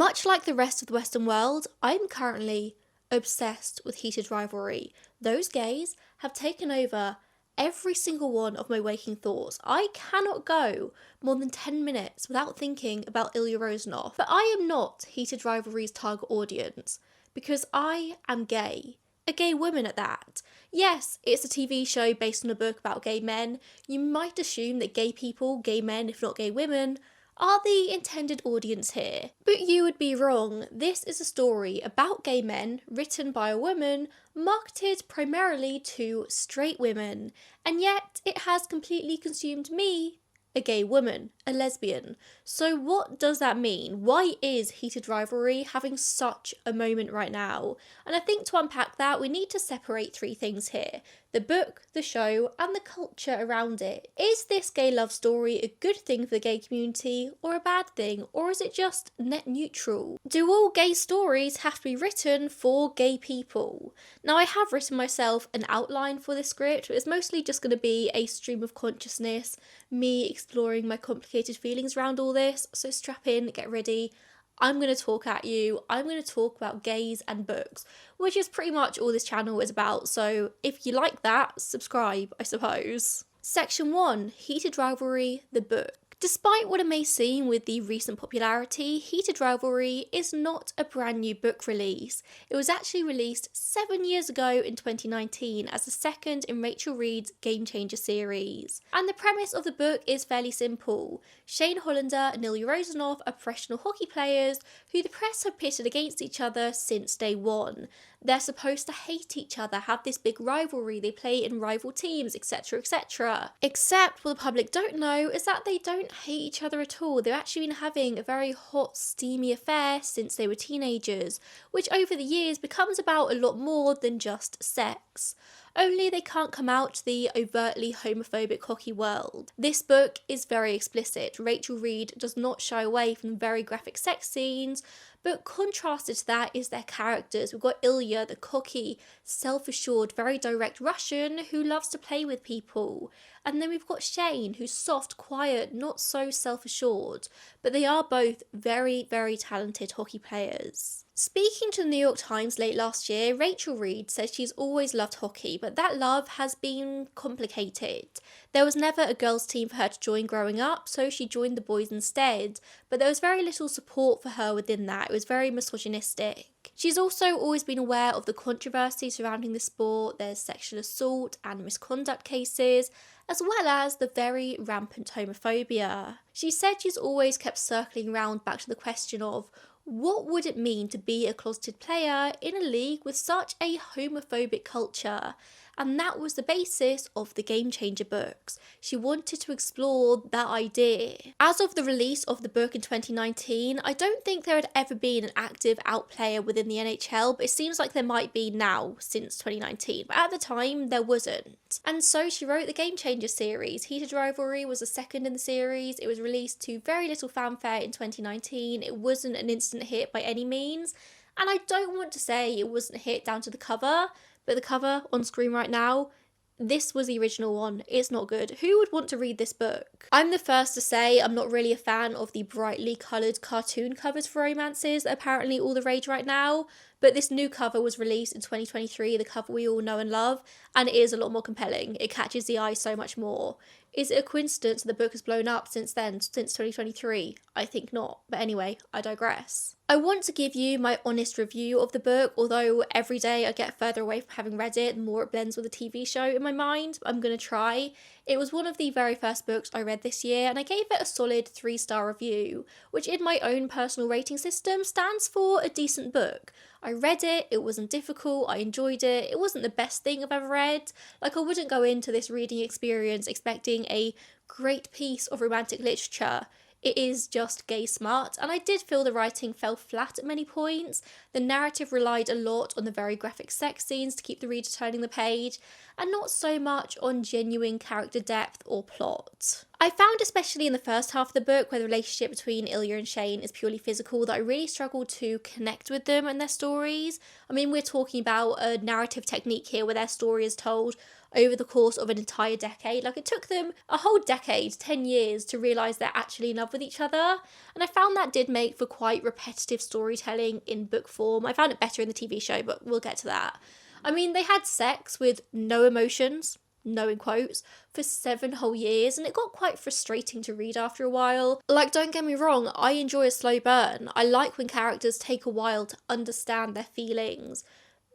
Much like the rest of the Western world, I'm currently obsessed with heated rivalry. Those gays have taken over every single one of my waking thoughts. I cannot go more than 10 minutes without thinking about Ilya Rozanov. But I am not heated rivalry's target audience because I am gay. A gay woman at that. Yes, it's a TV show based on a book about gay men. You might assume that gay people, gay men, if not gay women, are the intended audience here. But you would be wrong. This is a story about gay men, written by a woman, marketed primarily to straight women, and yet it has completely consumed me, a gay woman, a lesbian. So what does that mean? Why is heated rivalry having such a moment right now? And I think to unpack that, we need to separate three things here: the book, the show, and the culture around it. Is this gay love story a good thing for the gay community or a bad thing, or is it just net neutral? Do all gay stories have to be written for gay people? Now, I have written myself an outline for this script, but it's mostly just going to be a stream of consciousness, me exploring my complicated feelings around all this, so strap in, get ready. I'm going to talk at you. I'm going to talk about gays and books, which is pretty much all this channel is about, so if you like that, subscribe, I suppose. Section 1, Heated Rivalry, the book. Despite what it may seem with the recent popularity, Heated Rivalry is not a brand new book release. It was actually released 7 years ago in 2019 as the second in Rachel Reed's Game Changer series. And the premise of the book is fairly simple. Shane Hollander and Ilya Rozanov are professional hockey players who the press have pitted against each other since day one. They're supposed to hate each other, have this big rivalry, they play in rival teams, etc, etc. Except what the public don't know is that they don't hate each other at all. They've actually been having a very hot, steamy affair since they were teenagers, which over the years becomes about a lot more than just sex. Only they can't come out to the overtly homophobic hockey world. This book is very explicit. Rachel Reed does not shy away from very graphic sex scenes, but contrasted to that is their characters. We've got Ilya, the cocky, self-assured, very direct Russian who loves to play with people. And then we've got Shane, who's soft, quiet, not so self-assured. But they are both very, very talented hockey players. Speaking to the New York Times late last year, Rachel Reed says she's always loved hockey, but that love has been complicated. There was never a girls' team for her to join growing up, so she joined the boys instead, but there was very little support for her within that. It was very misogynistic. She's also always been aware of the controversy surrounding the sport. There's sexual assault and misconduct cases, as well as the very rampant homophobia. She said she's always kept circling around back to the question of, what would it mean to be a closeted player in a league with such a homophobic culture? And that was the basis of the Game Changer books. She wanted to explore that idea. As of the release of the book in 2019, I don't think there had ever been an active out player within the NHL, but it seems like there might be now since 2019. But at the time, there wasn't. And so she wrote the Game Changer series. Heated Rivalry was the second in the series. It was released to very little fanfare in 2019. It wasn't an instant hit by any means. And I don't want to say it wasn't a hit down to the cover, but the cover on screen right now, this was the original one. It's not good. Who would want to read this book? I'm the first to say I'm not really a fan of the brightly coloured cartoon covers for romances that are apparently all the rage right now, but this new cover was released in 2023, the cover we all know and love, and it is a lot more compelling. It catches the eye so much more. Is it a coincidence the book has blown up since then, since 2023? I think not. But anyway, I digress. I want to give you my honest review of the book, although every day I get further away from having read it, the more it blends with the TV show in my mind. I'm going to try. It was one of the very first books I read this year, and I gave it a solid 3-star review, which in my own personal rating system stands for a decent book. I read it, it wasn't difficult, I enjoyed it, it wasn't the best thing I've ever read. Like, I wouldn't go into this reading experience expecting a great piece of romantic literature. It is just gay smart, and I did feel the writing fell flat at many points. The narrative relied a lot on the very graphic sex scenes to keep the reader turning the page, and not so much on genuine character depth or plot. I found, especially in the first half of the book, where the relationship between Ilya and Shane is purely physical, that I really struggled to connect with them and their stories. I mean, we're talking about a narrative technique here where their story is told over the course of an entire decade. Like, it took them a whole decade, 10 years, to realise they're actually in love with each other. And I found that did make for quite repetitive storytelling in book form. I found it better in the TV show, but we'll get to that. I mean, they had sex with no emotions, no in quotes, for 7 whole years, and it got quite frustrating to read after a while. Like, don't get me wrong, I enjoy a slow burn. I like when characters take a while to understand their feelings,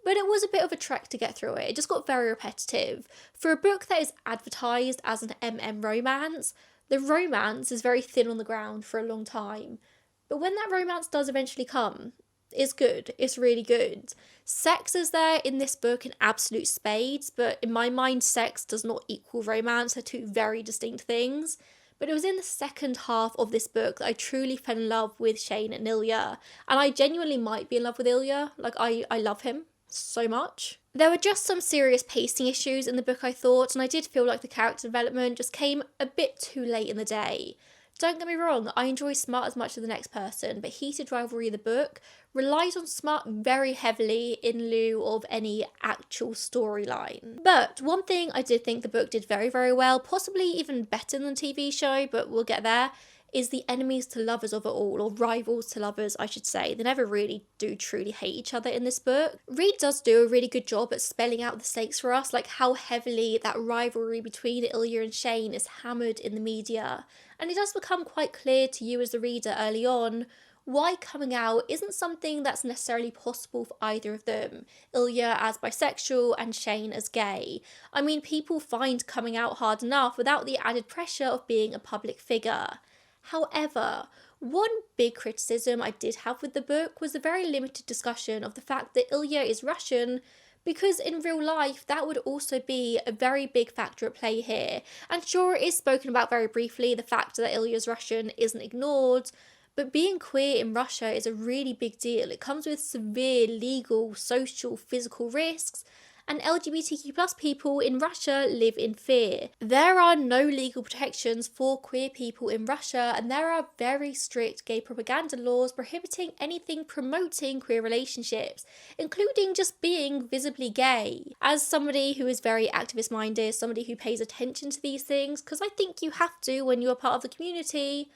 but it was a bit of a trek to get through it. It just got very repetitive. For a book that is advertised as an romance, the romance is very thin on the ground for a long time. But when that romance does eventually come, it's good. It's really good. Sex is there in this book in absolute spades, but in my mind, sex does not equal romance. They're two very distinct things. But it was in the second half of this book that I truly fell in love with Shane and Ilya. And I genuinely might be in love with Ilya. Like, I love him so much. There were just some serious pacing issues in the book, I thought, and I did feel like the character development just came a bit too late in the day. Don't get me wrong, I enjoy Smart as much as the next person, but Heated Rivalry, the book, relies on Smart very heavily in lieu of any actual storyline. But one thing I did think the book did very, very well, possibly even better than the TV show, but we'll get there, is the enemies to lovers of it all, or rivals to lovers, I should say. They never really do truly hate each other in this book. Reed does do a really good job at spelling out the stakes for us, like how heavily that rivalry between Ilya and Shane is hammered in the media. And it does become quite clear to you as the reader early on why coming out isn't something that's necessarily possible for either of them. Ilya as bisexual and Shane as gay. I mean, people find coming out hard enough without the added pressure of being a public figure. However, one big criticism I did have with the book was the very limited discussion of the fact that Ilya is Russian, because in real life that would also be a very big factor at play here. And sure, it is spoken about very briefly, the fact that Ilya's Russian isn't ignored, but being queer in Russia is a really big deal. It comes with severe legal, social, physical risks, and LGBTQ plus people in Russia live in fear. There are no legal protections for queer people in Russia, and there are very strict gay propaganda laws prohibiting anything promoting queer relationships, including just being visibly gay. As somebody who is very activist minded, somebody who pays attention to these things, because I think you have to when you're part of the community,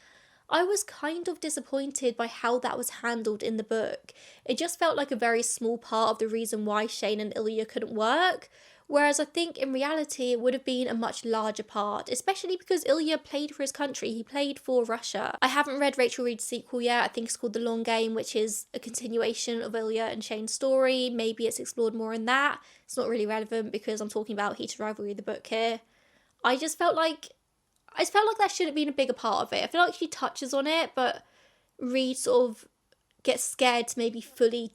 I was kind of disappointed by how that was handled in the book. It just felt like a very small part of the reason why Shane and Ilya couldn't work, whereas I think in reality it would have been a much larger part, especially because Ilya played for his country, he played for Russia. I haven't read Rachel Reed's sequel yet, I think it's called The Long Game, which is a continuation of Ilya and Shane's story. Maybe it's explored more in that. It's not really relevant because I'm talking about Heated Rivalry, the book here. I felt like that should have been a bigger part of it. I feel like she touches on it, but Reed sort of gets scared to maybe fully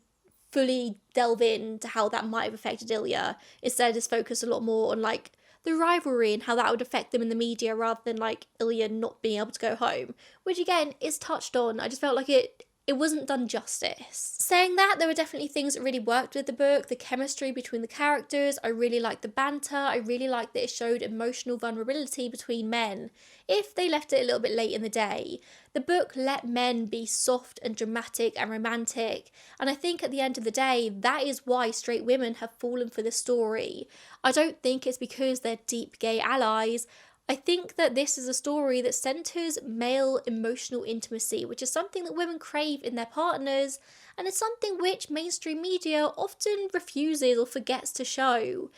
delve into how that might have affected Ilya. Instead, just focus a lot more on like the rivalry and how that would affect them in the media rather than like Ilya not being able to go home, which again is touched on. I just felt like it wasn't done justice. Saying that, there were definitely things that really worked with the book. The chemistry between the characters, I really liked the banter, I really liked that it showed emotional vulnerability between men, if they left it a little bit late in the day. The book let men be soft and dramatic and romantic, and I think at the end of the day, that is why straight women have fallen for this story. I don't think it's because they're deep gay allies. I think that this is a story that centres male emotional intimacy, which is something that women crave in their partners, and it's something which mainstream media often refuses or forgets to show.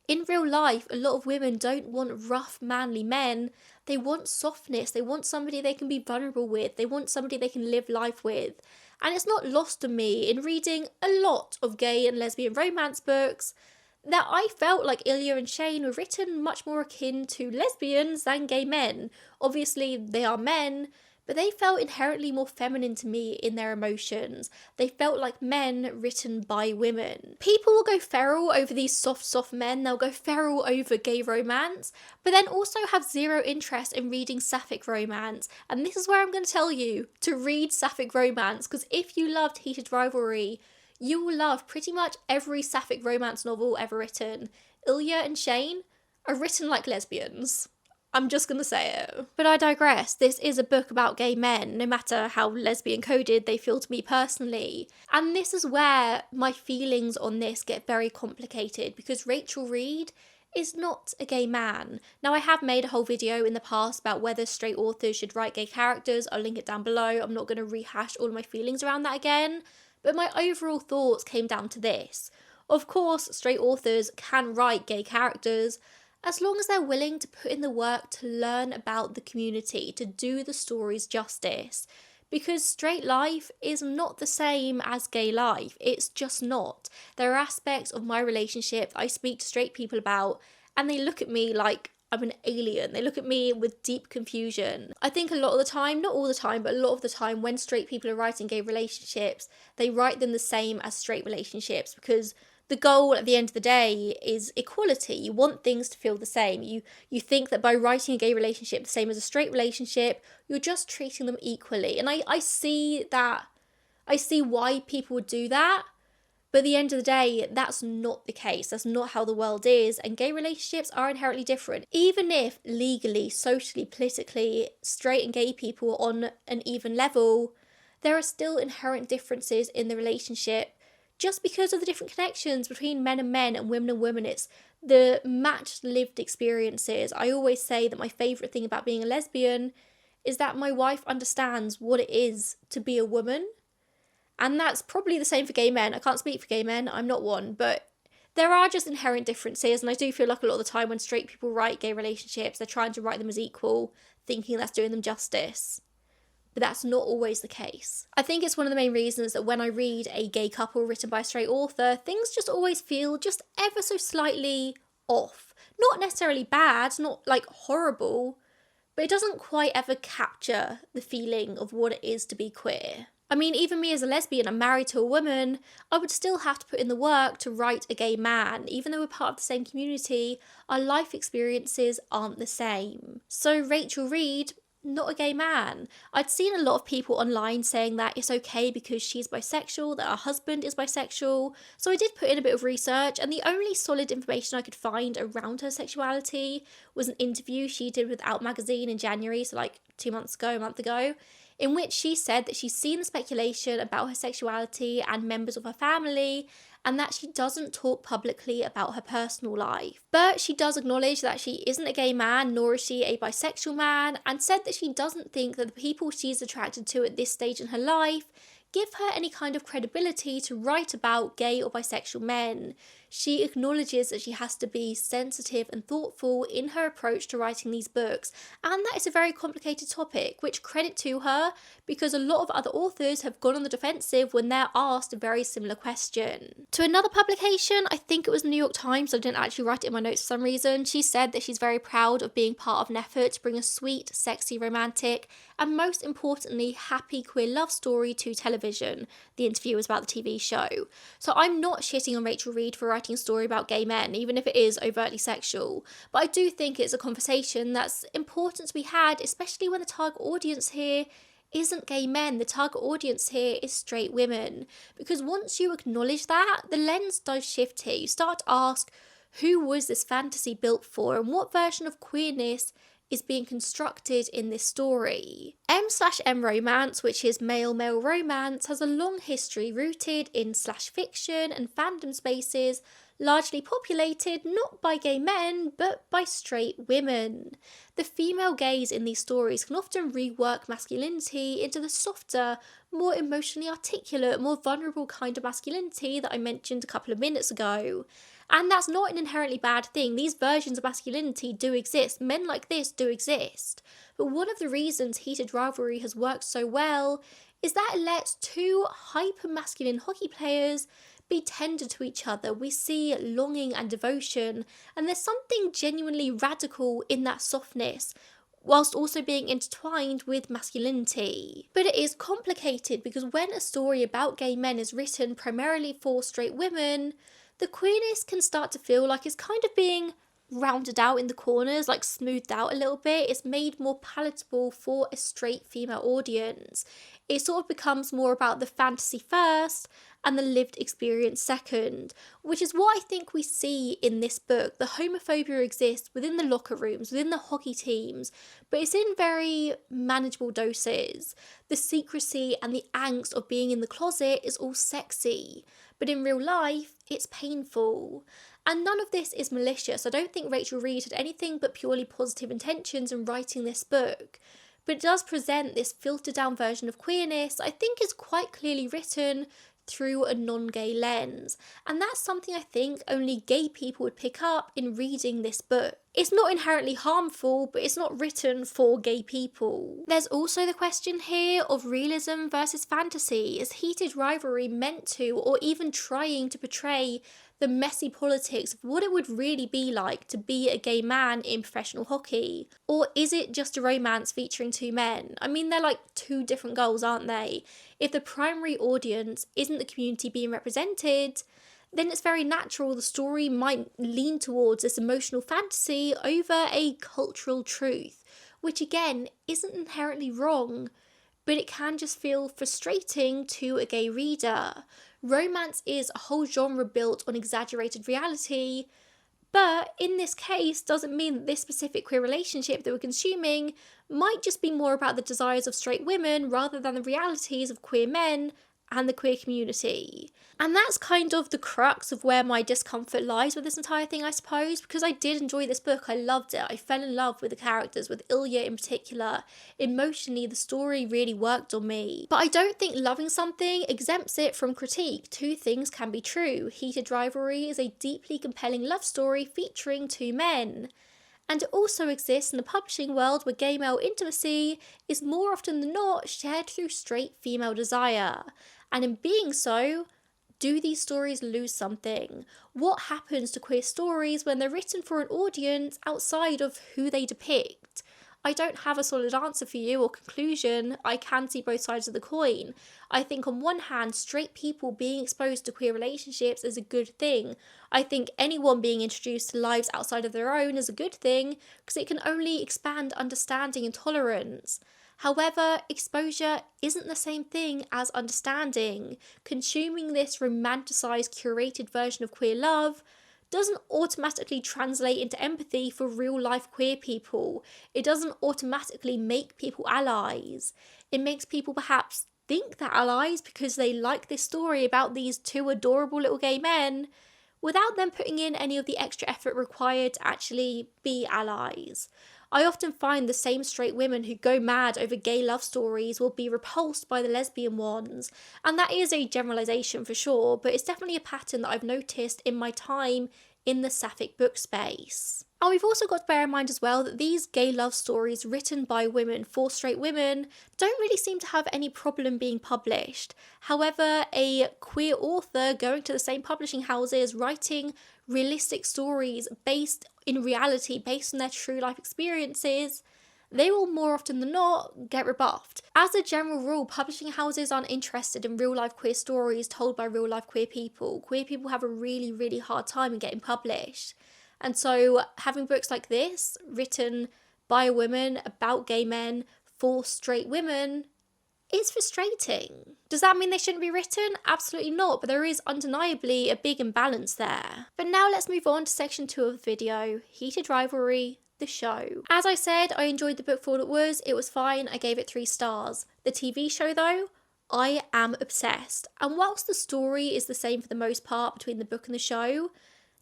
In real life, a lot of women don't want rough, manly men. They want softness, they want somebody they can be vulnerable with, they want somebody they can live life with. And it's not lost on me in reading a lot of gay and lesbian romance books that I felt like Ilya and Shane were written much more akin to lesbians than gay men. Obviously, they are men, but they felt inherently more feminine to me in their emotions. They felt like men written by women. People will go feral over these soft men, they'll go feral over gay romance, but then also have zero interest in reading sapphic romance. And this is where I'm going to tell you to read sapphic romance, because if you loved Heated Rivalry, you will love pretty much every sapphic romance novel ever written. Ilya and Shane are written like lesbians. I'm just going to say it. But I digress. This is a book about gay men, no matter how lesbian coded they feel to me personally. And this is where my feelings on this get very complicated, because Rachel Reed is not a gay man. Now, I have made a whole video in the past about whether straight authors should write gay characters. I'll link it down below. I'm not going to rehash all of my feelings around that again. But my overall thoughts came down to this. Of course, straight authors can write gay characters as long as they're willing to put in the work to learn about the community, to do the stories justice. Because straight life is not the same as gay life. It's just not. There are aspects of my relationship that I speak to straight people about, and they look at me like I'm an alien. They look at me with deep confusion. I think a lot of the time, not all the time, but a lot of the time when straight people are writing gay relationships, they write them the same as straight relationships because the goal at the end of the day is equality. You want things to feel the same. You think that by writing a gay relationship the same as a straight relationship, you're just treating them equally. And I see that, I see why people would do that. But at the end of the day, that's not the case. That's not how the world is. And gay relationships are inherently different. Even if legally, socially, politically, straight and gay people are on an even level, there are still inherent differences in the relationship just because of the different connections between men and women and women. It's the matched lived experiences. I always say that my favourite thing about being a lesbian is that my wife understands what it is to be a woman. And that's probably the same for gay men. I can't speak for gay men, I'm not one, but there are just inherent differences, and I do feel like a lot of the time when straight people write gay relationships, they're trying to write them as equal, thinking that's doing them justice. But that's not always the case. I think it's one of the main reasons that when I read a gay couple written by a straight author, things just always feel just ever so slightly off. Not necessarily bad, not like horrible, but it doesn't quite ever capture the feeling of what it is to be queer. I mean, even me as a lesbian, I'm married to a woman, I would still have to put in the work to write a gay man. Even though we're part of the same community, our life experiences aren't the same. So Rachel Reed, not a gay man. I'd seen a lot of people online saying that it's okay because she's bisexual, that her husband is bisexual. So I did put in a bit of research, and the only solid information I could find around her sexuality was an interview she did with Out magazine in January, so like 2 months ago, a month ago, in which she said that she's seen the speculation about her sexuality and members of her family, and that she doesn't talk publicly about her personal life. But she does acknowledge that she isn't a gay man, nor is she a bisexual man, and said that she doesn't think that the people she's attracted to at this stage in her life give her any kind of credibility to write about gay or bisexual men. She acknowledges that she has to be sensitive and thoughtful in her approach to writing these books, and that is a very complicated topic, which credit to her, because a lot of other authors have gone on the defensive when they're asked a very similar question. To another publication, I think it was the New York Times, I didn't actually write it in my notes for some reason, she said that she's very proud of being part of an effort to bring a sweet, sexy, romantic, and most importantly, happy queer love story to television. The interview was about the TV show. So I'm not shitting on Rachel Reed for writing a story about gay men, even if it is overtly sexual. But I do think it's a conversation that's important to be had, especially when the target audience here isn't gay men. The target audience here is straight women. Because once you acknowledge that, the lens does shift here. You start to ask, who was this fantasy built for, and what version of queerness is being constructed in this story? M/M romance, which is male-male romance, has a long history rooted in /fiction and fandom spaces largely populated not by gay men, but by straight women. The female gaze in these stories can often rework masculinity into the softer, more emotionally articulate, more vulnerable kind of masculinity that I mentioned a couple of minutes ago. And that's not an inherently bad thing. These versions of masculinity do exist. Men like this do exist. But one of the reasons Heated Rivalry has worked so well is that it lets two hyper-masculine hockey players be tender to each other. We see longing and devotion, and there's something genuinely radical in that softness, whilst also being intertwined with masculinity. But it is complicated because when a story about gay men is written primarily for straight women, the queerness can start to feel like it's kind of being rounded out in the corners, like smoothed out a little bit. It's made more palatable for a straight female audience. it sort of becomes more about the fantasy first and the lived experience second, which is what I think we see in this book. The homophobia exists within the locker rooms, within the hockey teams, but it's in very manageable doses. The secrecy and the angst of being in the closet is all sexy, but in real life, it's painful. And none of this is malicious. I don't think Rachel Reed had anything but purely positive intentions in writing this book. But it does present this filtered down version of queerness I think is quite clearly written through a non-gay lens. And that's something I think only gay people would pick up in reading this book. It's not inherently harmful, but it's not written for gay people. There's also the question here of realism versus fantasy. Is heated rivalry meant to, or even trying to portray the messy politics of what it would really be like to be a gay man in professional hockey? Or is it just a romance featuring two men? I mean, they're like two different goals, aren't they? If the primary audience isn't the community being represented, then it's very natural the story might lean towards this emotional fantasy over a cultural truth, which again isn't inherently wrong, but it can just feel frustrating to a gay reader. Romance is a whole genre built on exaggerated reality, but in this case doesn't mean that this specific queer relationship that we're consuming might just be more about the desires of straight women rather than the realities of queer men and the queer community. And that's kind of the crux of where my discomfort lies with this entire thing, I suppose, because I did enjoy this book. I loved it. I fell in love with the characters, with Ilya in particular. Emotionally, the story really worked on me. But I don't think loving something exempts it from critique. Two things can be true. Heated Rivalry is a deeply compelling love story featuring two men. And it also exists in the publishing world where gay male intimacy is more often than not shared through straight female desire. And in being so, do these stories lose something? What happens to queer stories when they're written for an audience outside of who they depict? I don't have a solid answer for you or conclusion. I can see both sides of the coin. I think on one hand, straight people being exposed to queer relationships is a good thing. I think anyone being introduced to lives outside of their own is a good thing because it can only expand understanding and tolerance. However, exposure isn't the same thing as understanding. Consuming this romanticised, curated version of queer love doesn't automatically translate into empathy for real-life queer people. It doesn't automatically make people allies. It makes people perhaps think they're allies because they like this story about these two adorable little gay men, without them putting in any of the extra effort required to actually be allies. I often find the same straight women who go mad over gay love stories will be repulsed by the lesbian ones, and that is a generalisation for sure, but it's definitely a pattern that I've noticed in my time in the sapphic book space. And we've also got to bear in mind as well that these gay love stories written by women for straight women don't really seem to have any problem being published. However, a queer author going to the same publishing houses writing realistic stories based in reality, based on their true life experiences, they will more often than not get rebuffed. As a general rule, publishing houses aren't interested in real life queer stories told by real life queer people. Queer people have a really, really hard time in getting published. And so having books like this written by a woman about gay men for straight women is frustrating. Does that mean they shouldn't be written? Absolutely not, but there is undeniably a big imbalance there. But now let's move on to section 2 of the video, Heated Rivalry, the show. As I said, I enjoyed the book for what it was fine, I gave it 3 stars. The TV show though, I am obsessed. And whilst the story is the same for the most part between the book and the show,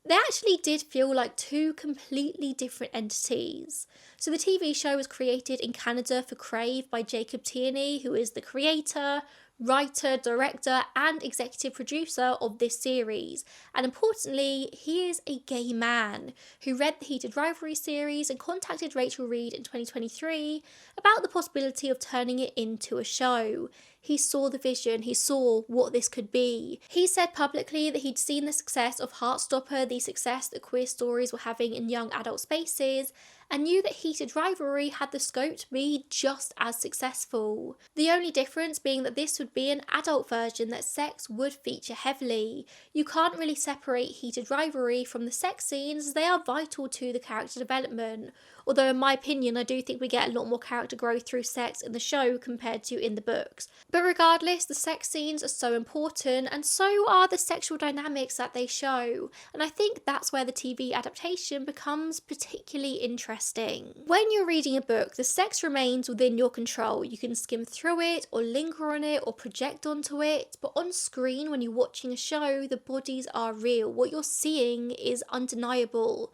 they actually did feel like two completely different entities. So the TV show was created in Canada for Crave by Jacob Tierney, who is the creator, writer, director and executive producer of this series. And importantly, he is a gay man who read the Heated Rivalry series and contacted Rachel Reed in 2023 about the possibility of turning it into a show. He saw the vision, he saw what this could be. He said publicly that he'd seen the success of Heartstopper, the success that queer stories were having in young adult spaces, and knew that heated rivalry had the scope to be just as successful. The only difference being that this would be an adult version that sex would feature heavily. You can't really separate heated rivalry from the sex scenes, as they are vital to the character development. Although in my opinion, I do think we get a lot more character growth through sex in the show compared to in the books. But regardless, the sex scenes are so important, and so are the sexual dynamics that they show. And I think that's where the TV adaptation becomes particularly interesting. When you're reading a book, the sex remains within your control. You can skim through it, or linger on it, or project onto it. But on screen, when you're watching a show, the bodies are real. What you're seeing is undeniable.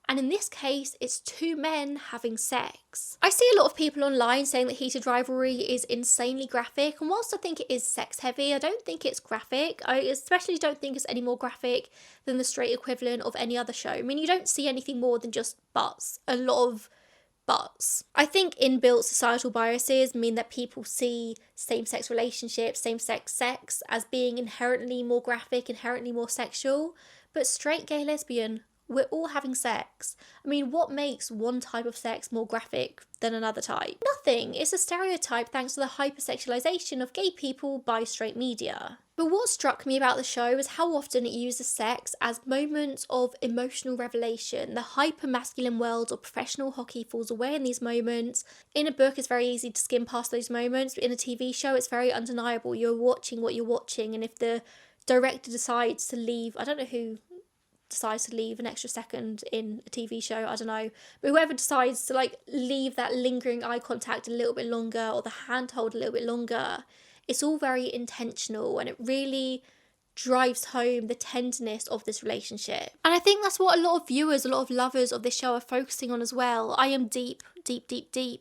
And in this case, it's two men having sex. I see a lot of people online saying that heated rivalry is insanely graphic, and whilst I think it is sex heavy, I don't think it's graphic. I especially don't think it's any more graphic than the straight equivalent of any other show. I mean, you don't see anything more than just butts. A lot of butts. I think inbuilt societal biases mean that people see same-sex relationships, same-sex sex as being inherently more graphic, inherently more sexual, but straight, gay, lesbian, we're all having sex. I mean, what makes one type of sex more graphic than another type? Nothing. It's a stereotype thanks to the hypersexualization of gay people by straight media. But what struck me about the show is how often it uses sex as moments of emotional revelation. The hyper-masculine world of professional hockey falls away in these moments. In a book, it's very easy to skim past those moments, but in a TV show, it's very undeniable. You're watching what you're watching, and if the director decides to leave, I don't know who decides to leave an extra second in a TV show, I don't know, but whoever decides to like leave that lingering eye contact a little bit longer, or the handhold a little bit longer, it's all very intentional, and it really drives home the tenderness of this relationship. And I think that's what a lot of viewers, a lot of lovers of this show are focusing on as well. I am deep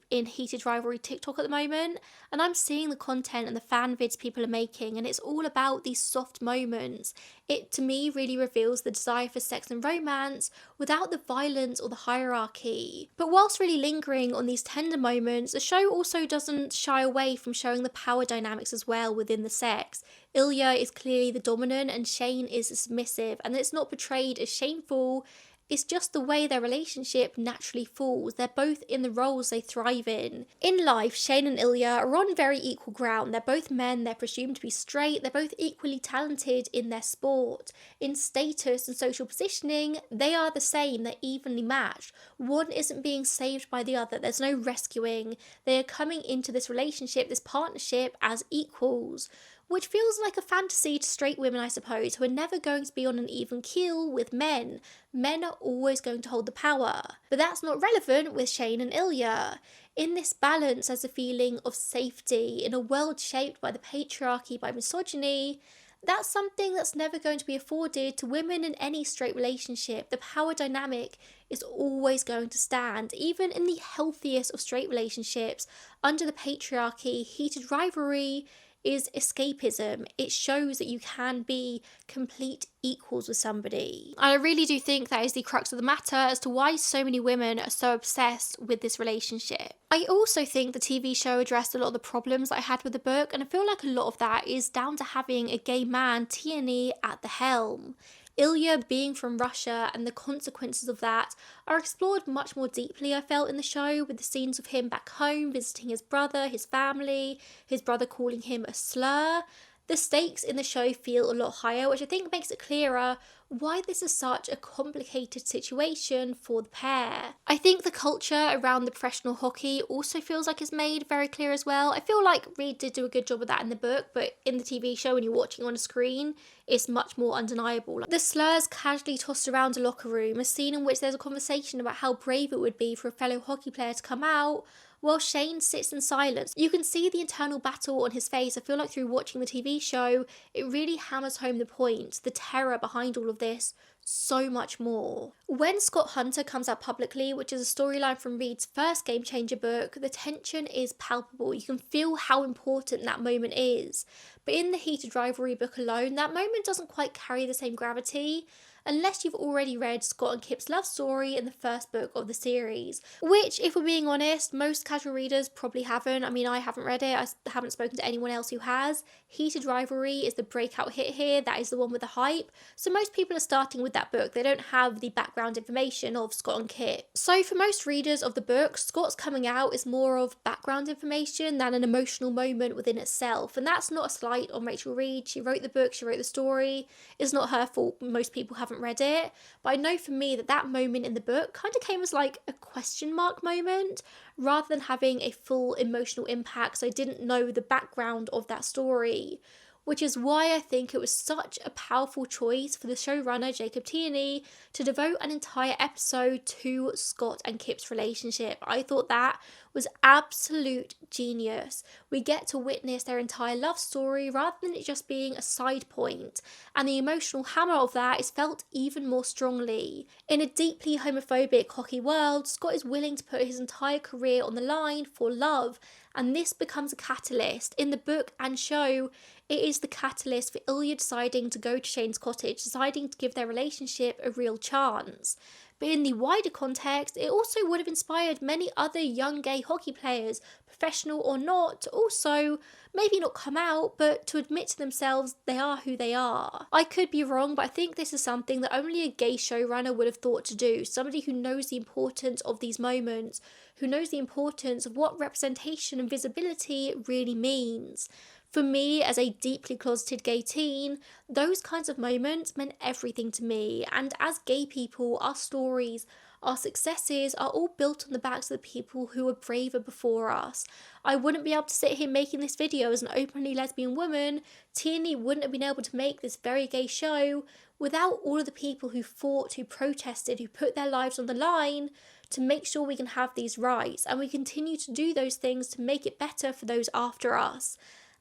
in heated rivalry TikTok at the moment, and I'm seeing the content and the fan vids people are making, and it's all about these soft moments. It, to me, really reveals the desire for sex and romance without the violence or the hierarchy. But whilst really lingering on these tender moments, the show also doesn't shy away from showing the power dynamics as well within the sex. Ilya is clearly the dominant and Shane is the submissive, and it's not portrayed as shameful. It's just the way their relationship naturally falls. They're both in the roles they thrive in. In life, Shane and Ilya are on very equal ground. They're both men, they're presumed to be straight, they're both equally talented in their sport. In status and social positioning, they are the same, they're evenly matched. One isn't being saved by the other, there's no rescuing. They are coming into this relationship, this partnership, as equals, which feels like a fantasy to straight women, I suppose, who are never going to be on an even keel with men. Men are always going to hold the power. But that's not relevant with Shane and Ilya. In this balance, there's a feeling of safety in a world shaped by the patriarchy, by misogyny. That's something that's never going to be afforded to women in any straight relationship. The power dynamic is always going to stand. Even in the healthiest of straight relationships, under the patriarchy, heated rivalry is escapism. It shows that you can be complete equals with somebody. And I really do think that is the crux of the matter as to why so many women are so obsessed with this relationship. I also think the TV show addressed a lot of the problems that I had with the book, and I feel like a lot of that is down to having a gay man, Tierney, at the helm. Ilya being from Russia and the consequences of that are explored much more deeply, I felt, in the show, with the scenes of him back home visiting his brother, his family, his brother calling him a slur. The stakes in the show feel a lot higher, which I think makes it clearer why this is such a complicated situation for the pair. I think the culture around the professional hockey also feels like it's made very clear as well. I feel like Reed did do a good job of that in the book, but in the TV show, when you're watching on a screen, it's much more undeniable. The slurs casually tossed around a locker room, a scene in which there's a conversation about how brave it would be for a fellow hockey player to come out, while Shane sits in silence. You can see the internal battle on his face. I feel like through watching the TV show, it really hammers home the point, the terror behind all of this, so much more. When Scott Hunter comes out publicly, which is a storyline from Reed's first Game Changer book, the tension is palpable. You can feel how important that moment is. But in the Heated Rivalry book alone, that moment doesn't quite carry the same gravity. unless you've already read Scott and Kip's love story in the first book of the series, which, if we're being honest, most casual readers probably haven't. I mean, I haven't read it, I haven't spoken to anyone else who has. Heated Rivalry is the breakout hit here, that is the one with the hype, so most people are starting with that book. They don't have the background information of Scott and Kip. So for most readers of the book, Scott's coming out is more of background information than an emotional moment within itself, and that's not a slight on Rachel Reed. She wrote the book, she wrote the story. It's not her fault most people haven't read it, but I know for me that that moment in the book kind of came as like a question mark moment rather than having a full emotional impact, so I didn't know the background of that story, which is why I think it was such a powerful choice for the showrunner Jacob Tierney to devote an entire episode to Scott and Kip's relationship. I thought that was absolute genius. We get to witness their entire love story rather than it just being a side point, and the emotional hammer of that is felt even more strongly. In a deeply homophobic hockey world, Scott is willing to put his entire career on the line for love, and this becomes a catalyst. In the book and show, it is the catalyst for Ilya deciding to go to Shane's cottage, deciding to give their relationship a real chance. But in the wider context, it also would have inspired many other young gay hockey players, professional or not, to also maybe not come out, but to admit to themselves they are who they are. I could be wrong, but I think this is something that only a gay showrunner would have thought to do. Somebody who knows the importance of these moments, who knows the importance of what representation and visibility really means. For me, as a deeply closeted gay teen, those kinds of moments meant everything to me, and as gay people, our stories, our successes are all built on the backs of the people who were braver before us. I wouldn't be able to sit here making this video as an openly lesbian woman. Tierney wouldn't have been able to make this very gay show without all of the people who fought, who protested, who put their lives on the line to make sure we can have these rights, and we continue to do those things to make it better for those after us.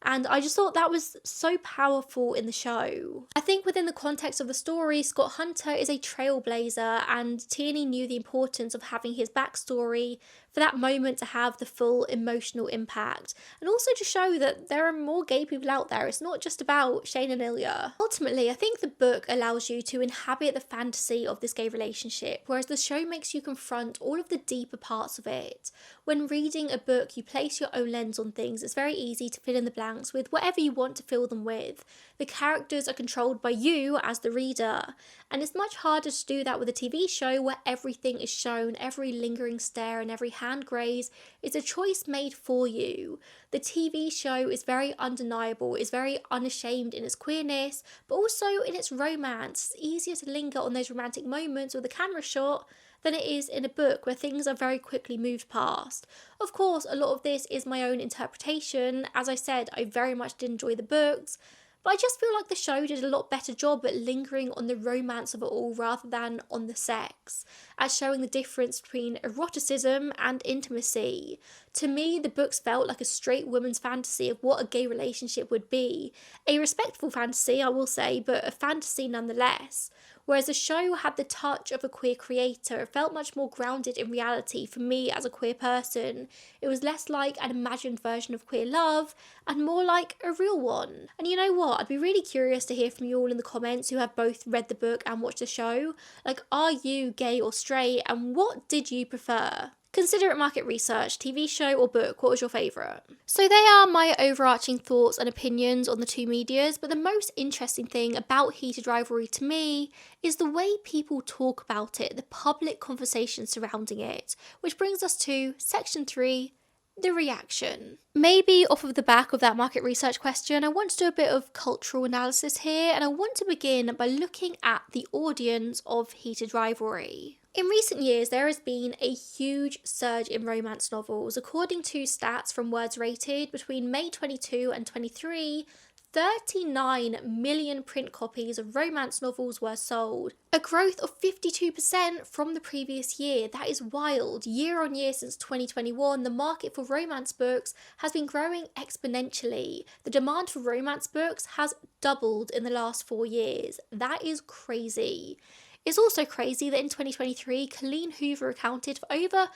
And I just thought that was so powerful in the show. I think within the context of the story, Scott Hunter is a trailblazer, and Tierney knew the importance of having his backstory for that moment to have the full emotional impact, and also to show that there are more gay people out there. It's not just about Shane and Ilya. Ultimately, I think the book allows you to inhabit the fantasy of this gay relationship, whereas the show makes you confront all of the deeper parts of it. When reading a book, you place your own lens on things. It's very easy to fill in the blanks with whatever you want to fill them with. The characters are controlled by you as the reader, and it's much harder to do that with a TV show where everything is shown, every lingering stare and every hand graze is a choice made for you. The TV show is very undeniable, is very unashamed in its queerness, but also in its romance. It's easier to linger on those romantic moments with a camera shot than it is in a book where things are very quickly moved past. Of course, a lot of this is my own interpretation. As I said, I very much did enjoy the books, but I just feel like the show did a lot better job at lingering on the romance of it all rather than on the sex, at showing the difference between eroticism and intimacy. To me, the books felt like a straight woman's fantasy of what a gay relationship would be. A respectful fantasy, I will say, but a fantasy nonetheless. Whereas the show had the touch of a queer creator. It felt much more grounded in reality for me as a queer person. It was less like an imagined version of queer love and more like a real one. And you know what? I'd be really curious to hear from you all in the comments who have both read the book and watched the show. Like, are you gay or straight, and what did you prefer? Consider it market research, TV show or book, what was your favourite? So they are my overarching thoughts and opinions on the two medias, but the most interesting thing about Heated Rivalry to me is the way people talk about it, the public conversation surrounding it, which brings us to section 3, the reaction. Maybe off of the back of that market research question, I want to do a bit of cultural analysis here, and I want to begin by looking at the audience of Heated Rivalry. In recent years, there has been a huge surge in romance novels. According to stats from Words Rated, between May 22 and 23, 39 million print copies of romance novels were sold, a growth of 52% from the previous year. That is wild. Year on year since 2021, the market for romance books has been growing exponentially. The demand for romance books has doubled in the last 4 years. That is crazy. It's also crazy that in 2023, Colleen Hoover accounted for over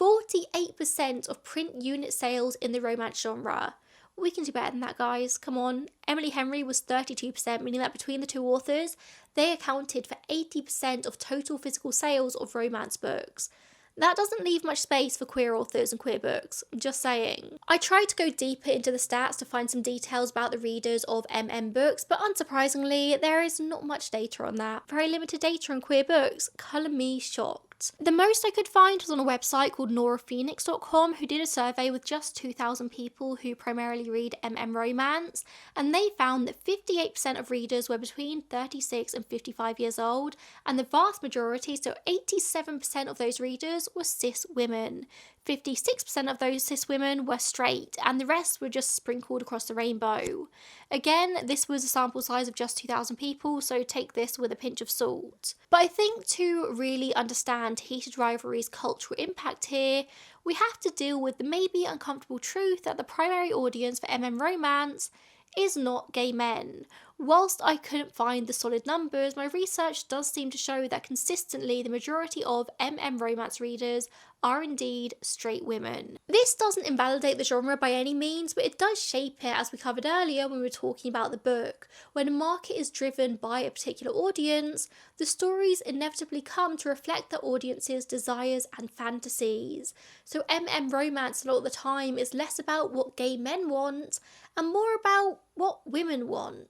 48% of print unit sales in the romance genre. We can do better than that, guys. Come on. Emily Henry was 32%, meaning that between the two authors, they accounted for 80% of total physical sales of romance books. That doesn't leave much space for queer authors and queer books, just saying. I tried to go deeper into the stats to find some details about the readers of books, but unsurprisingly, there is not much data on that. Very limited data on queer books. Colour me shocked. The most I could find was on a website called noraphoenix.com, who did a survey with just 2,000 people who primarily read romance, and they found that 58% of readers were between 36 and 55 years old, and the vast majority, so 87% of those readers, were cis women. 56% of those cis women were straight, and the rest were just sprinkled across the rainbow. Again, this was a sample size of just 2,000 people, so take this with a pinch of salt. But I think to really understand Heated Rivalry's cultural impact here, we have to deal with the maybe uncomfortable truth that the primary audience for romance is not gay men. Whilst I couldn't find the solid numbers, my research does seem to show that consistently the majority of romance readers are indeed straight women. This doesn't invalidate the genre by any means, but it does shape it, as we covered earlier when we were talking about the book. When a market is driven by a particular audience, the stories inevitably come to reflect that audience's desires and fantasies. So romance a lot of the time is less about what gay men want and more about what women want.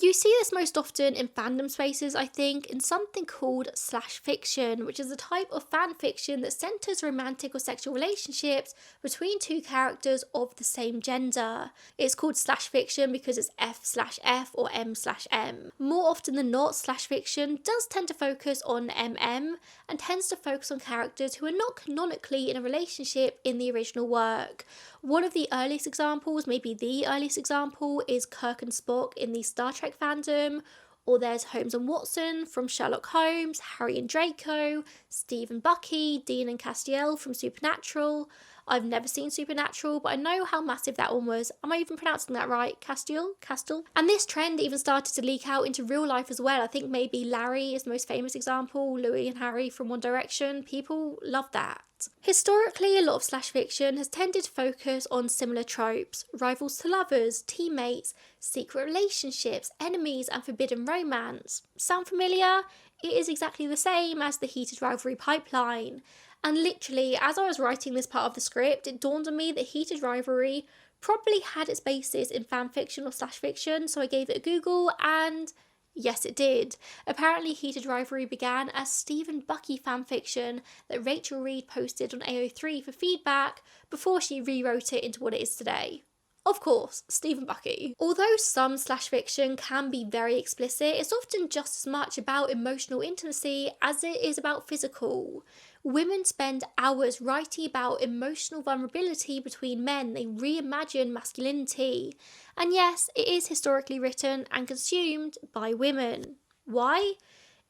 You see this most often in fandom spaces, I think, in something called slash fiction, which is a type of fan fiction that centres romantic or sexual relationships between two characters of the same gender. It's called slash fiction because it's F/F or M/M. More often than not, slash fiction does tend to focus on and tends to focus on characters who are not canonically in a relationship in the original work. One of the earliest examples, maybe the earliest example, is Kirk and Spock in the Star Trek fandom, or there's Holmes and Watson from Sherlock Holmes, Harry and Draco, Steve and Bucky, Dean and Castiel from Supernatural. I've never seen Supernatural, but I know how massive that one was. Am I even pronouncing that right? Castiel? And this trend even started to leak out into real life as well. I think maybe Larry is the most famous example, Louis and Harry from One Direction. People love that. Historically, a lot of slash fiction has tended to focus on similar tropes: rivals to lovers, teammates, secret relationships, enemies, and forbidden romance. Sound familiar? It is exactly the same as the Heated Rivalry pipeline. And literally, as I was writing this part of the script, it dawned on me that Heated Rivalry probably had its basis in fanfiction or slash fiction, so I gave it a Google, and yes, it did. Apparently, Heated Rivalry began as Steve and Bucky fanfiction that Rachel Reed posted on AO3 for feedback before she rewrote it into what it is today. Of course, Steve and Bucky. Although some slash fiction can be very explicit, it's often just as much about emotional intimacy as it is about physical. Women spend hours writing about emotional vulnerability between men. They reimagine masculinity. And yes, it is historically written and consumed by women. Why?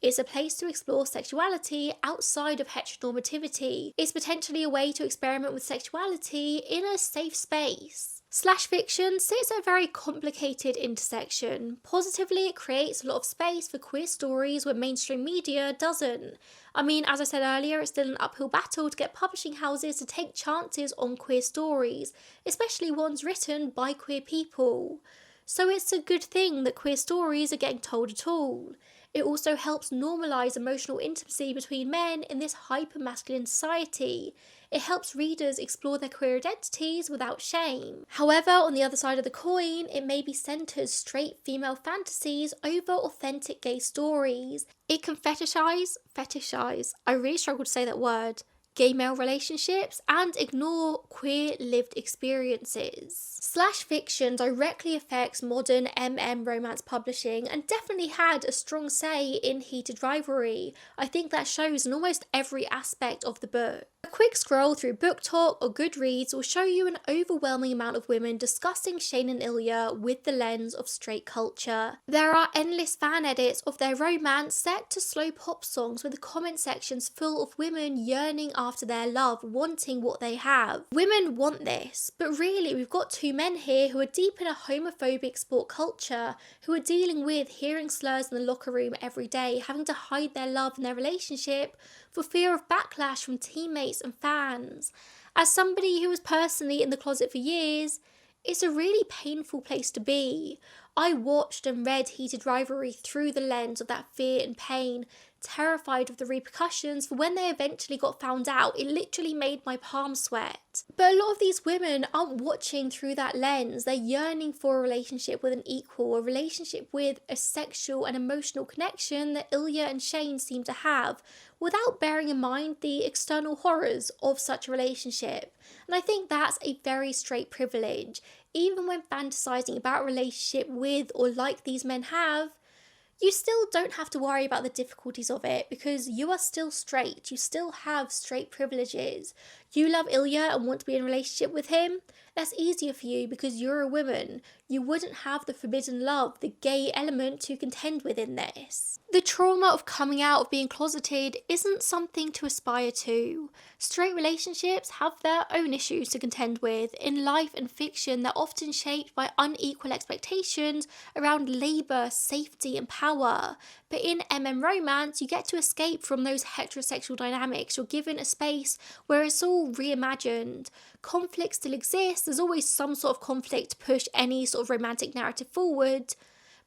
It's a place to explore sexuality outside of heteronormativity. It's potentially a way to experiment with sexuality in a safe space. Slash fiction sits at a very complicated intersection. Positively, it creates a lot of space for queer stories where mainstream media doesn't. I mean, as I said earlier, it's still an uphill battle to get publishing houses to take chances on queer stories, especially ones written by queer people. So it's a good thing that queer stories are getting told at all. It also helps normalise emotional intimacy between men in this hyper-masculine society. It helps readers explore their queer identities without shame. However, on the other side of the coin, it maybe centres straight female fantasies over authentic gay stories. It can fetishize, I really struggle to say that word, gay male relationships and ignore queer lived experiences. Slash fiction directly affects modern romance publishing and definitely had a strong say in Heated Rivalry. I think that shows in almost every aspect of the book. A quick scroll through BookTok or Goodreads will show you an overwhelming amount of women discussing Shane and Ilya with the lens of straight culture. There are endless fan edits of their romance set to slow pop songs with the comment sections full of women yearning after their love, wanting what they have. Women want this, but really we've got two men here who are deep in a homophobic sport culture, who are dealing with hearing slurs in the locker room every day, having to hide their love and their relationship for fear of backlash from teammates and fans. As somebody who was personally in the closet for years, It's a really painful place to be. I watched and read Heated Rivalry through the lens of that fear and pain, terrified of the repercussions for when they eventually got found out. It literally made my palms sweat. But a lot of these women aren't watching through that lens. They're yearning for a relationship with an equal, a relationship with a sexual and emotional connection that Ilya and Shane seem to have, without bearing in mind the external horrors of such a relationship. And I think that's a very straight privilege. Even when fantasizing about a relationship with or like these men have, you still don't have to worry about the difficulties of it because you are still straight. You still have straight privileges. You love Ilya and want to be in a relationship with him. That's easier for you because you're a woman. You wouldn't have the forbidden love, the gay element to contend with in this. The trauma of coming out, of being closeted, isn't something to aspire to. Straight relationships have their own issues to contend with. In life and fiction, they're often shaped by unequal expectations around labour, safety and power. But in romance, you get to escape from those heterosexual dynamics. You're given a space where it's all reimagined. Conflict still exists, there's always some sort of conflict to push any sort of romantic narrative forward,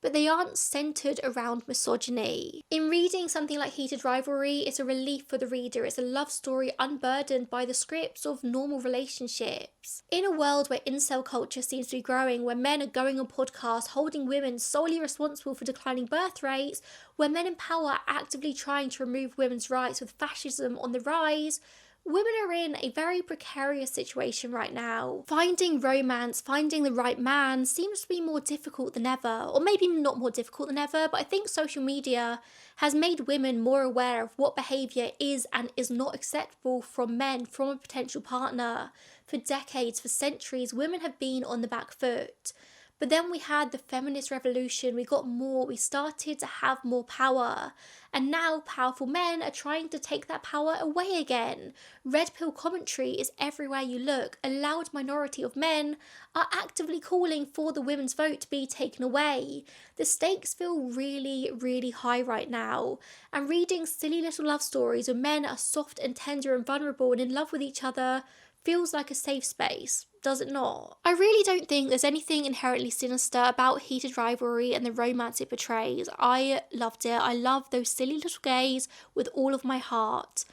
but they aren't centred around misogyny. In reading something like Heated Rivalry, it's a relief for the reader. It's a love story unburdened by the scripts of normal relationships. In a world where incel culture seems to be growing, where men are going on podcasts holding women solely responsible for declining birth rates, where men in power are actively trying to remove women's rights with fascism on the rise, women are in a very precarious situation right now. Finding romance, finding the right man seems to be more difficult than ever. Or maybe not more difficult than ever, but I think social media has made women more aware of what behaviour is and is not acceptable from men, from a potential partner. For decades, for centuries, women have been on the back foot. But then we had the feminist revolution, we got more, we started to have more power. And now powerful men are trying to take that power away again. Red pill commentary is everywhere you look. A loud minority of men are actively calling for the women's vote to be taken away. The stakes feel really, really high right now. And reading silly little love stories where men are soft and tender and vulnerable and in love with each other feels like a safe space, does it not? I really don't think there's anything inherently sinister about Heated Rivalry and the romance it portrays. I loved it. I love those silly little gays with all of my heart.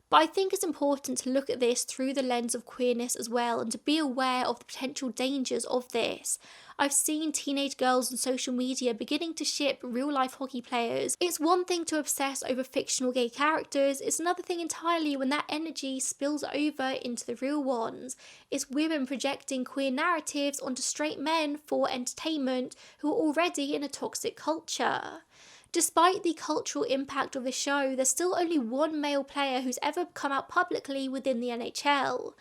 But I think it's important to look at this through the lens of queerness as well and to be aware of the potential dangers of this. I've seen teenage girls on social media beginning to ship real-life hockey players. It's one thing to obsess over fictional gay characters, it's another thing entirely when that energy spills over into the real ones. It's women projecting queer narratives onto straight men for entertainment who are already in a toxic culture. Despite the cultural impact of the show, there's still only one male player who's ever come out publicly within the NHL.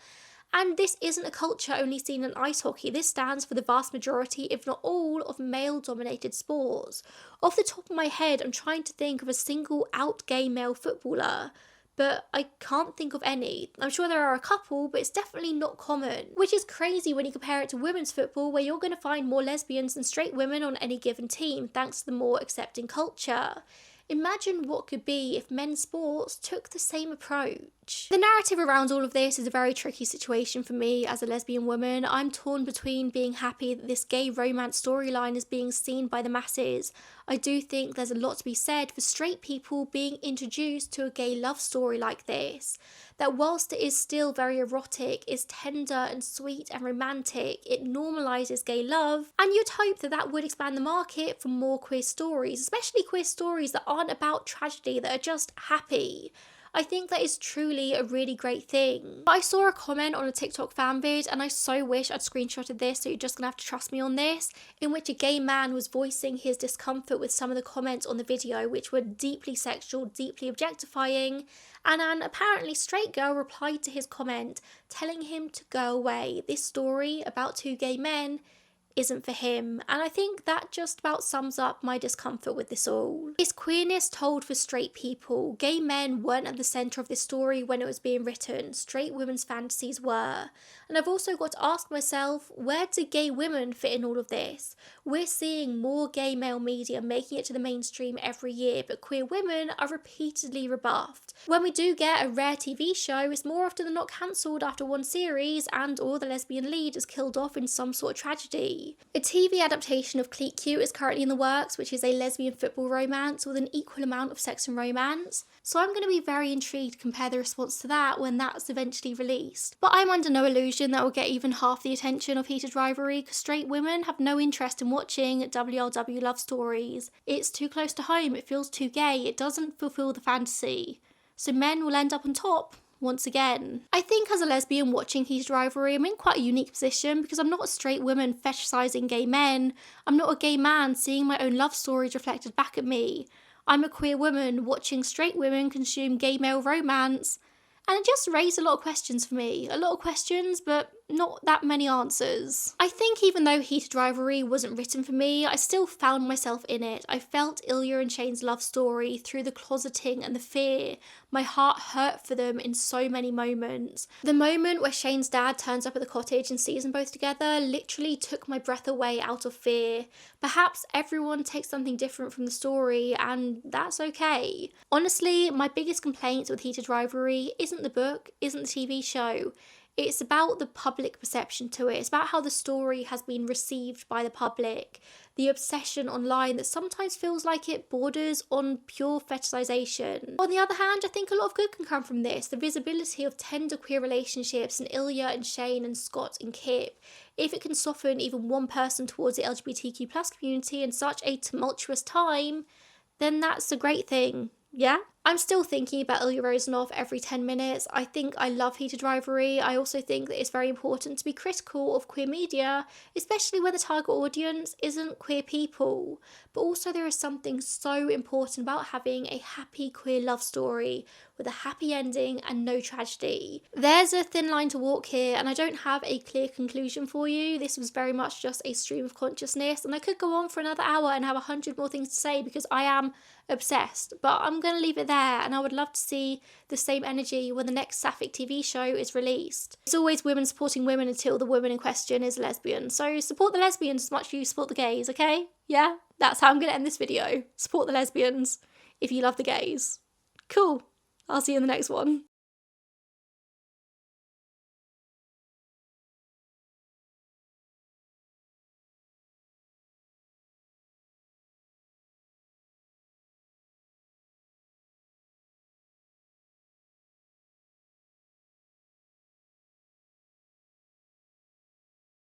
And this isn't a culture only seen in ice hockey. This stands for the vast majority, if not all, of male-dominated sports. Off the top of my head, I'm trying to think of a single out gay male footballer, but I can't think of any. I'm sure there are a couple, but it's definitely not common. Which is crazy when you compare it to women's football, where you're going to find more lesbians than straight women on any given team, thanks to the more accepting culture. Imagine what could be if men's sports took the same approach. The narrative around all of this is a very tricky situation for me as a lesbian woman. I'm torn between being happy that this gay romance storyline is being seen by the masses. I do think there's a lot to be said for straight people being introduced to a gay love story like this. That whilst it is still very erotic, is tender and sweet and romantic, it normalises gay love, and you'd hope that that would expand the market for more queer stories, especially queer stories that aren't about tragedy, that are just happy. I think that is truly a really great thing. I saw a comment on a TikTok fan vid, and I so wish I'd screenshotted this, so you're just gonna have to trust me on this, in which a gay man was voicing his discomfort with some of the comments on the video, which were deeply sexual, deeply objectifying, and an apparently straight girl replied to his comment, telling him to go away. This story about two gay men isn't for him, and I think that just about sums up my discomfort with this all. It's queerness told for straight people. Gay men weren't at the centre of this story when it was being written, straight women's fantasies were. And I've also got to ask myself, where do gay women fit in all of this? We're seeing more gay male media making it to the mainstream every year, but queer women are repeatedly rebuffed. When we do get a rare TV show, it's more often than not cancelled after one series and or the lesbian lead is killed off in some sort of tragedy. A TV adaptation of Cleat Cute is currently in the works, which is a lesbian football romance with an equal amount of sex and romance. So I'm going to be very intrigued to compare the response to that when that's eventually released. But I'm under no illusion that will get even half the attention of Heated Rivalry, because straight women have no interest in watching WLW love stories. It's too close to home, it feels too gay, it doesn't fulfill the fantasy. So men will end up on top once again. I think as a lesbian watching Heated Rivalry, I'm in quite a unique position because I'm not a straight woman fetishising gay men. I'm not a gay man seeing my own love stories reflected back at me. I'm a queer woman watching straight women consume gay male romance. And it just raised a lot of questions for me. A lot of questions, but not that many answers. I think even though Heated Rivalry wasn't written for me, I still found myself in it. I felt Ilya and Shane's love story through the closeting and the fear. My heart hurt for them in so many moments. The moment where Shane's dad turns up at the cottage and sees them both together literally took my breath away out of fear. Perhaps everyone takes something different from the story, and that's okay. Honestly, my biggest complaint with Heated Rivalry isn't the book, isn't the TV show. It's about the public perception to it. It's about how the story has been received by the public. The obsession online that sometimes feels like it borders on pure fetishization. On the other hand, I think a lot of good can come from this. The visibility of tender queer relationships in Ilya and Shane and Scott and Kip. If it can soften even one person towards the LGBTQ plus community in such a tumultuous time, then that's a great thing. Yeah? I'm still thinking about Ilya Rozanov every 10 minutes. I think I love Heated Rivalry. I also think that it's very important to be critical of queer media, especially when the target audience isn't queer people. But also there is something so important about having a happy queer love story with a happy ending and no tragedy. There's a thin line to walk here, and I don't have a clear conclusion for you. This was very much just a stream of consciousness, and I could go on for another hour and have 100 more things to say because I am obsessed, but I'm going to leave it there, and I would love to see the same energy when the next sapphic TV show is released. It's always women supporting women until the woman in question is a lesbian, so support the lesbians as much as you support the gays, okay? Yeah? That's how I'm going to end this video. Support the lesbians if you love the gays. Cool. I'll see you in the next one.